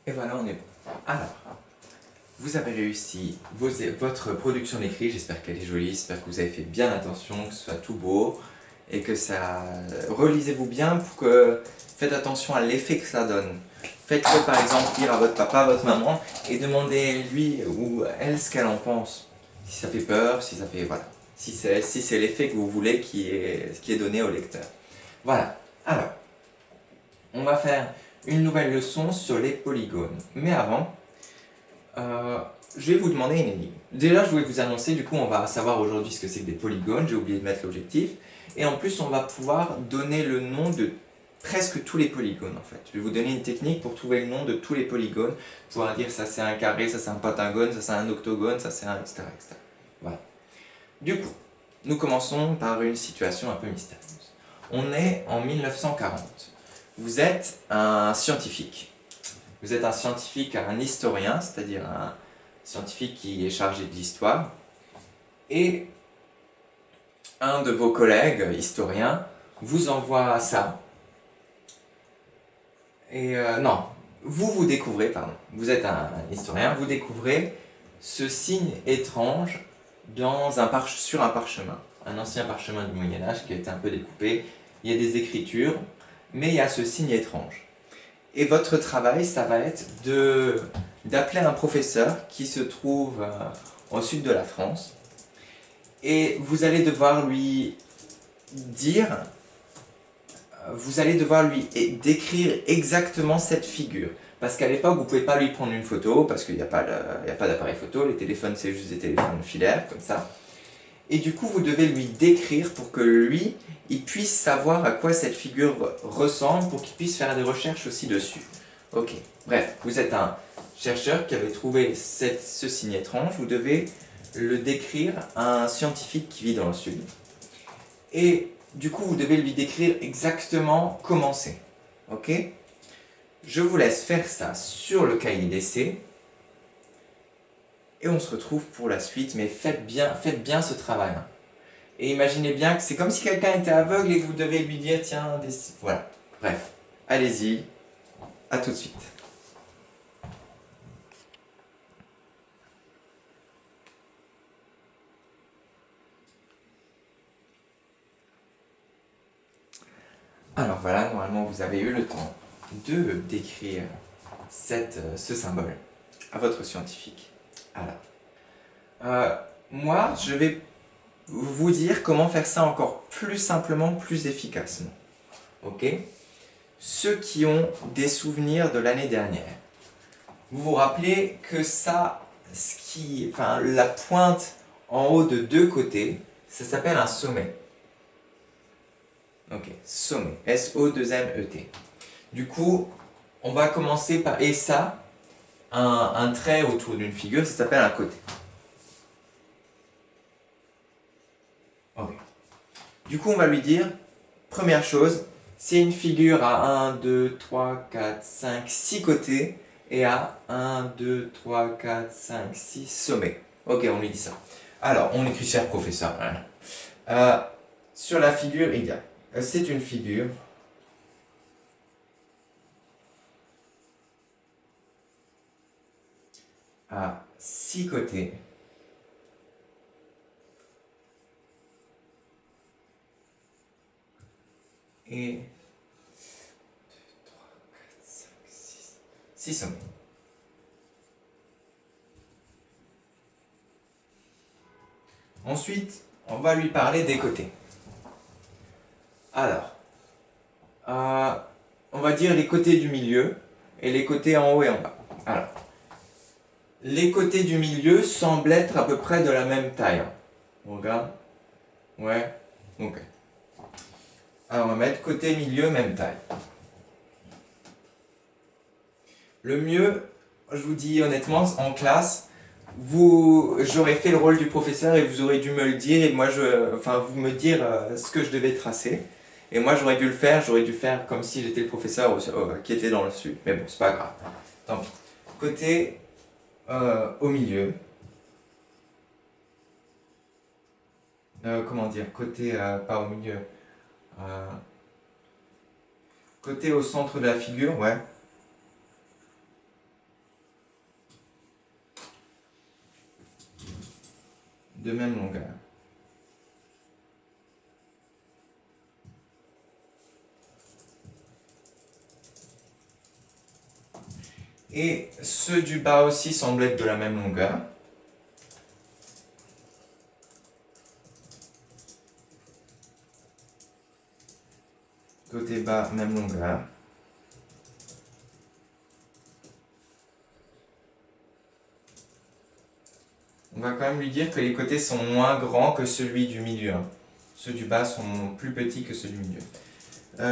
Et voilà, on est bon. Alors, vous avez réussi votre production d'écrit, j'espère qu'elle est jolie, j'espère que vous avez fait bien attention, que ce soit tout beau, et que ça... Relisez-vous bien pour que... Faites attention à l'effet que ça donne. Faites-le par exemple lire à votre papa, à votre maman, et demandez lui ou elle ce qu'elle en pense. Si ça fait peur, si ça fait... Voilà. Si c'est l'effet que vous voulez qui est donné au lecteur. Voilà. Alors, on va faire une nouvelle leçon sur les polygones. Mais avant, je vais vous demander une énigme. Déjà, je voulais vous annoncer, du coup, on va savoir aujourd'hui ce que c'est que des polygones. J'ai oublié de mettre l'objectif. Et en plus, on va pouvoir donner le nom de presque tous les polygones, en fait. Je vais vous donner une technique pour trouver le nom de tous les polygones. Pouvoir dire ça c'est un carré, ça c'est un pentagone, ça c'est un octogone, ça c'est un etc., etc. Voilà. Du coup, nous commençons par une situation un peu mystérieuse. On est en 1940. Vous êtes un scientifique. Vous êtes un scientifique, un historien, c'est-à-dire un scientifique qui est chargé de l'histoire. Et un de vos collègues historiens vous envoie ça. Et non, vous découvrez, pardon, vous êtes un historien, vous découvrez ce signe étrange sur un parchemin. Un ancien parchemin du Moyen-Âge qui a été un peu découpé. Il y a des écritures, mais il y a ce signe étrange. Et votre travail, ça va être d'appeler un professeur qui se trouve au sud de la France. Et vous allez devoir lui décrire exactement cette figure. Parce qu'à l'époque, vous ne pouvez pas lui prendre une photo, parce qu'il n'y a pas d'appareil photo, les téléphones, c'est juste des téléphones filaires, comme ça. Et du coup, vous devez lui décrire pour que lui, il puisse savoir à quoi cette figure ressemble, pour qu'il puisse faire des recherches aussi dessus. Ok, bref, vous êtes un chercheur qui avait trouvé ce signe étrange, vous devez le décrire à un scientifique qui vit dans le sud. Et du coup, vous devez lui décrire exactement comment c'est. Ok? Je vous laisse faire ça sur le cahier d'essai. Et on se retrouve pour la suite, mais faites bien ce travail. Et imaginez bien que c'est comme si quelqu'un était aveugle et que vous devez lui dire, tiens, voilà. Bref, allez-y, à tout de suite. Alors voilà, normalement vous avez eu le temps de décrire ce symbole à votre scientifique. Alors, moi, je vais vous dire comment faire ça encore plus simplement, plus efficacement. Ok? Ceux qui ont des souvenirs de l'année dernière, vous vous rappelez que la pointe en haut de deux côtés, ça s'appelle un sommet. Ok, sommet, S-O-2-M-E-T. Du coup, on va commencer par, et ça, un trait autour d'une figure, ça s'appelle un côté. Ok. Du coup, on va lui dire, première chose, c'est une figure à 1, 2, 3, 4, 5, 6 côtés et à 1, 2, 3, 4, 5, 6 sommets. Ok, on lui dit ça. Alors, on écrit cher professeur. Voilà. Sur la figure, il y a. C'est une figure à 6 côtés. Et 2, 3, 4, 5, 6 sommets. Ensuite, on va lui parler des côtés. Alors, on va dire les côtés du milieu et les côtés en haut et en bas. Alors, les côtés du milieu semblent être à peu près de la même taille. On regarde. Ouais. Ok. Alors, on va mettre côté milieu, même taille. Le mieux, je vous dis honnêtement, en classe, j'aurais fait le rôle du professeur et vous aurez dû me le dire et moi, vous me dire ce que je devais tracer. Et moi, j'aurais dû faire comme si j'étais le professeur qui était dans le sud. Mais bon, c'est pas grave. Tant pis. Côté au milieu. Comment dire? Côté, pas au milieu. Euh, Côté au centre de la figure, ouais. de même longueur. Et ceux du bas aussi semblent être de la même longueur. Côté bas, même longueur. On va quand même lui dire que les côtés sont moins grands que celui du milieu. Ceux du bas sont plus petits que ceux du milieu.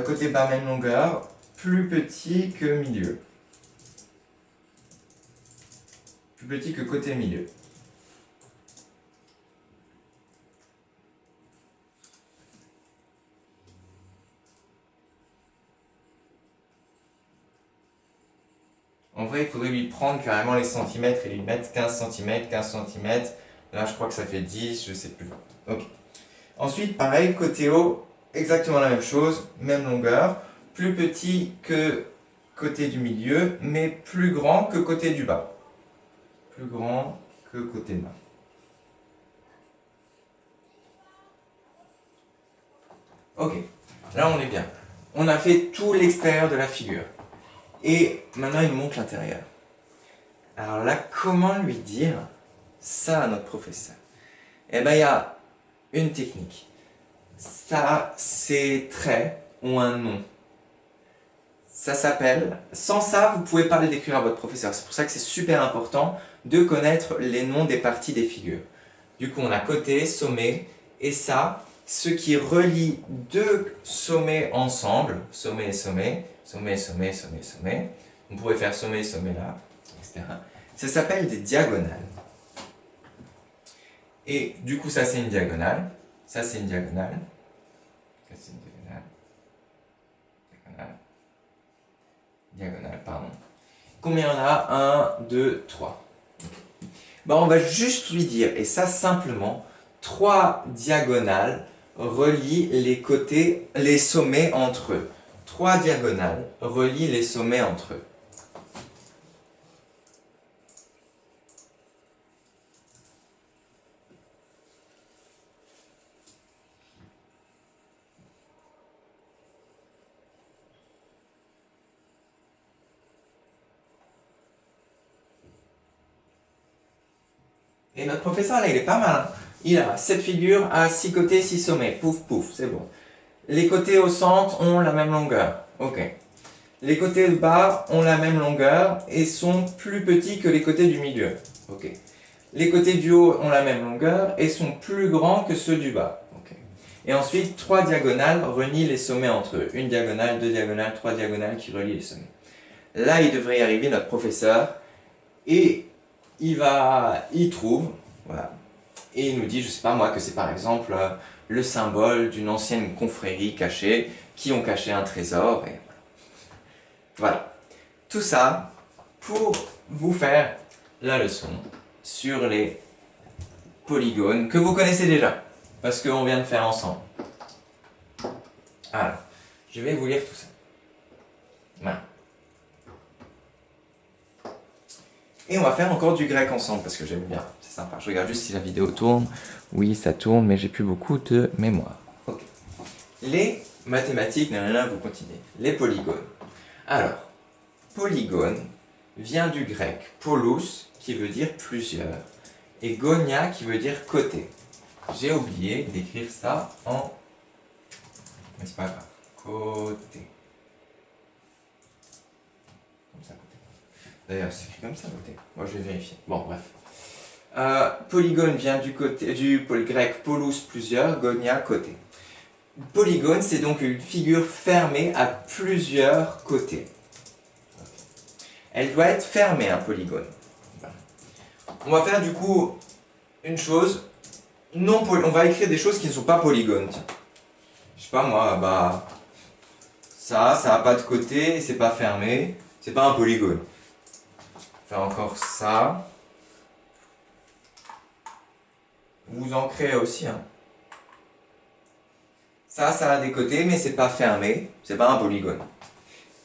Côté bas, même longueur, plus petit que milieu. Plus petit que côté milieu. En vrai, il faudrait lui prendre carrément les centimètres et lui mettre 15 cm, 15 cm. Là, je crois que ça fait 10, je sais plus. Ok. Ensuite, pareil, côté haut, exactement la même chose, même longueur, plus petit que côté du milieu, mais plus grand que côté du bas. Plus grand que côté bas. Ok, là on est bien. On a fait tout l'extérieur de la figure. Et maintenant il nous montre l'intérieur. Alors là, comment lui dire ça à notre professeur? Eh bien, il y a une technique. Ça, ces traits ont un nom. Ça s'appelle... Sans ça, vous ne pouvez pas les décrire à votre professeur. C'est pour ça que c'est super important de connaître les noms des parties des figures. Du coup, on a côté, sommet, et ça, ce qui relie deux sommets ensemble, sommet et sommet, sommet, sommet, sommet, sommet. On pourrait faire sommet, sommet là, etc. Ça s'appelle des diagonales. Et du coup, ça c'est une diagonale, ça c'est une diagonale, ça c'est une diagonale, diagonale, diagonale, pardon. Combien on a? 1, 2, 3. Ben, on va juste lui dire, et ça simplement, 3 diagonales relient les côtés, les sommets entre eux. 3 diagonales relient les sommets entre eux. Et notre professeur, là, il est pas mal. Hein. Il a cette figure à 6 côtés, 6 sommets. Pouf, pouf, c'est bon. Les côtés au centre ont la même longueur. Ok. Les côtés bas ont la même longueur et sont plus petits que les côtés du milieu. Ok. Les côtés du haut ont la même longueur et sont plus grands que ceux du bas. Ok. Et ensuite, 3 diagonales relient les sommets entre eux. Une diagonale, 2 diagonales, 3 diagonales qui relient les sommets. Là, il devrait y arriver, notre professeur. Et il trouve, voilà, et il nous dit, je sais pas moi, que c'est par exemple le symbole d'une ancienne confrérie cachée, qui ont caché un trésor, et voilà. Tout ça pour vous faire la leçon sur les polygones que vous connaissez déjà, parce qu'on vient de faire ensemble. Alors, je vais vous lire tout ça. Voilà. Et on va faire encore du grec ensemble, parce que j'aime bien, c'est sympa. Je regarde juste si la vidéo tourne. Oui, ça tourne, mais j'ai plus beaucoup de mémoire. Ok. Les mathématiques, nanana, vous continuez. Les polygones. Alors, polygone vient du grec polous, qui veut dire plusieurs, et gonia, qui veut dire côté. J'ai oublié d'écrire ça en... Mais c'est pas grave. Côté. Comme ça, côté. D'ailleurs, c'est écrit comme ça, côté. Moi, je vais vérifier. Bon, bref. Polygone vient du grec polous, plusieurs, gonia, côté. Polygone, c'est donc une figure fermée à plusieurs côtés. Elle doit être fermée, un polygone. On va faire du coup une chose, on va écrire des choses qui ne sont pas polygones. Tiens. Je sais pas moi, bah ça a pas de côté, c'est pas fermé, c'est pas un polygone. Faire encore ça. Vous en créez aussi. Hein. Ça a des côtés, mais c'est pas fermé, c'est pas un polygone.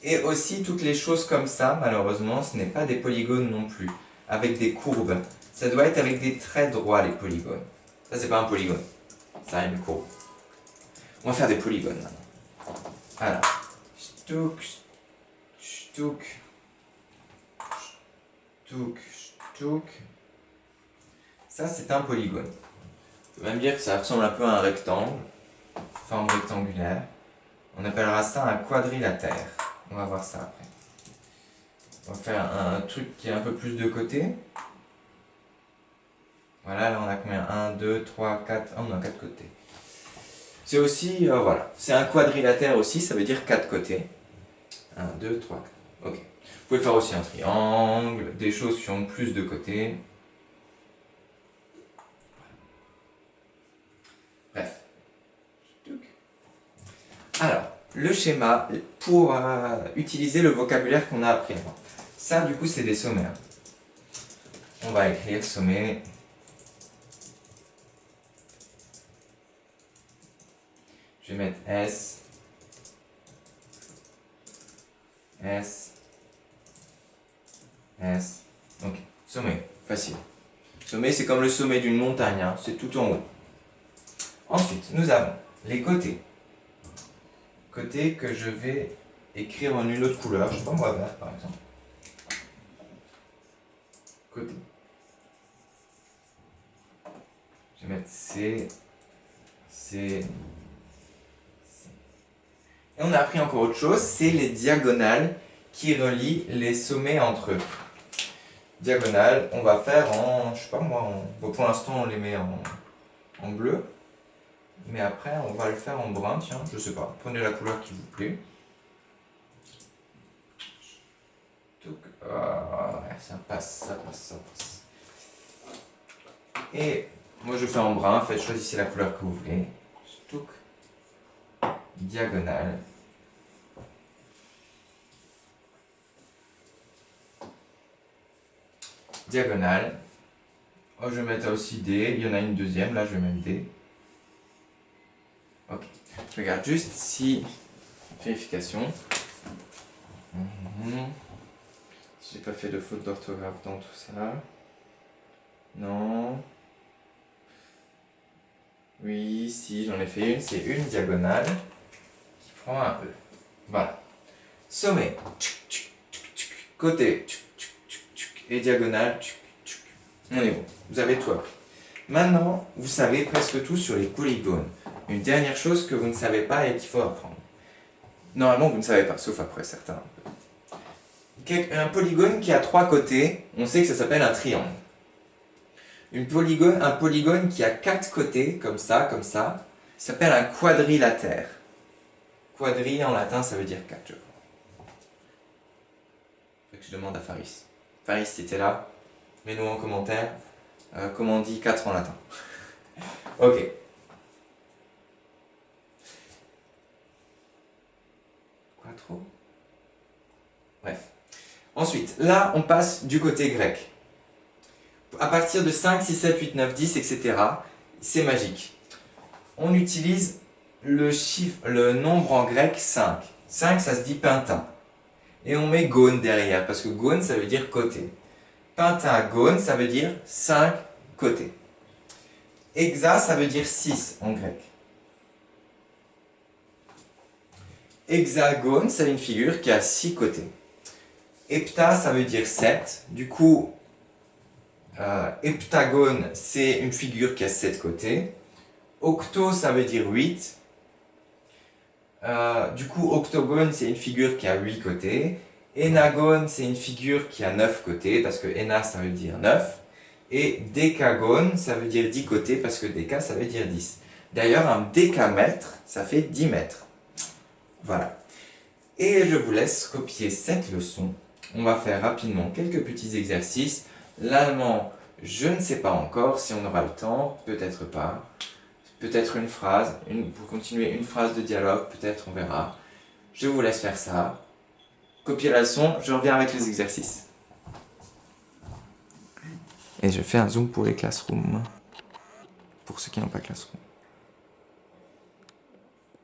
Et aussi, toutes les choses comme ça, malheureusement, ce n'est pas des polygones non plus, avec des courbes. Ça doit être avec des traits droits, les polygones. Ça, c'est pas un polygone. Ça a une courbe. On va faire des polygones maintenant. Alors, shtouk, shtouk, shtouk, shtouk. Ça, c'est un polygone. On peut même dire que ça ressemble un peu à un rectangle, forme rectangulaire. On appellera ça un quadrilatère. On va voir ça après. On va faire un truc qui est un peu plus de côté. Voilà, là on a combien? 1, 2, 3, 4. Ah, on a 4 côtés. C'est aussi, voilà, c'est un quadrilatère aussi, ça veut dire 4 côtés. 1, 2, 3, 4. Ok. Vous pouvez faire aussi un triangle, des choses qui ont plus de côtés. Bref. Alors, le schéma pour utiliser le vocabulaire qu'on a appris avant. Ça, du coup, c'est des sommaires. On va écrire sommet. Je vais mettre S. S. S. Ok. Sommet. Facile. Sommet, c'est comme le sommet d'une montagne. Hein. C'est tout en haut. Ensuite, nous avons les côtés. Côtés que je vais écrire en une autre couleur. Je sais pas moi, vert par exemple. Côté. Je vais mettre C. C. Et on a appris encore autre chose, c'est les diagonales qui relient les sommets entre eux. Diagonales, on va faire en, je sais pas moi, bon, pour l'instant on les met en bleu. Mais après on va le faire en brun, tiens, je sais pas. Prenez la couleur qui vous plaît. Ça passe, ça passe, ça passe. Et moi je fais en brun, faites choisissez la couleur que vous voulez. Diagonale. Diagonale. Oh, je vais mettre aussi D. Il y en a une deuxième. Là, je vais mettre D. Ok. Je regarde juste si... Vérification. Si j'ai pas fait de faute d'orthographe dans tout ça. Non. Oui, si, j'en ai fait une. C'est une diagonale qui prend un E. Voilà. Sommet. Côté. Et diagonale. On est bon. Vous avez tout appris. Maintenant, vous savez presque tout sur les polygones. Une dernière chose que vous ne savez pas et qu'il faut apprendre. Normalement, vous ne savez pas, sauf après certains. Un polygone qui a 3 côtés, on sait que ça s'appelle un triangle. Un polygone qui a 4 côtés, comme ça, s'appelle un quadrilatère. Quadri en latin, ça veut dire 4, je crois. Je demande à Faris. Faris, si t'es là, mets-nous en commentaire comment on dit 4 en latin. Ok. Quattro. Bref. Ensuite, là, on passe du côté grec. À partir de 5, 6, 7, 8, 9, 10, etc., c'est magique. On utilise le nombre en grec 5. 5, ça se dit pentin. Et on met gone derrière, parce que gone, ça veut dire côté. Pentagone, ça veut dire 5 côtés. Hexa, ça veut dire 6 en grec. Hexagone, c'est une figure qui a 6 côtés. Hepta, ça veut dire 7. Du coup, heptagone, c'est une figure qui a 7 côtés. Octo, ça veut dire 8. Du coup, octogone, c'est une figure qui a 8 côtés. Énagone, c'est une figure qui a 9 côtés, parce que éna, ça veut dire 9. Et décagone, ça veut dire 10 côtés, parce que déca, ça veut dire 10. D'ailleurs, un décamètre, ça fait 10 mètres. Voilà. Et je vous laisse copier cette leçon. On va faire rapidement quelques petits exercices. L'allemand, je ne sais pas encore si on aura le temps, peut-être pas. Peut-être une phrase, pour continuer une phrase de dialogue, peut-être on verra. Je vous laisse faire ça. Copier la leçon, je reviens avec les exercices. Et je fais un zoom pour les classrooms. Pour ceux qui n'ont pas classroom.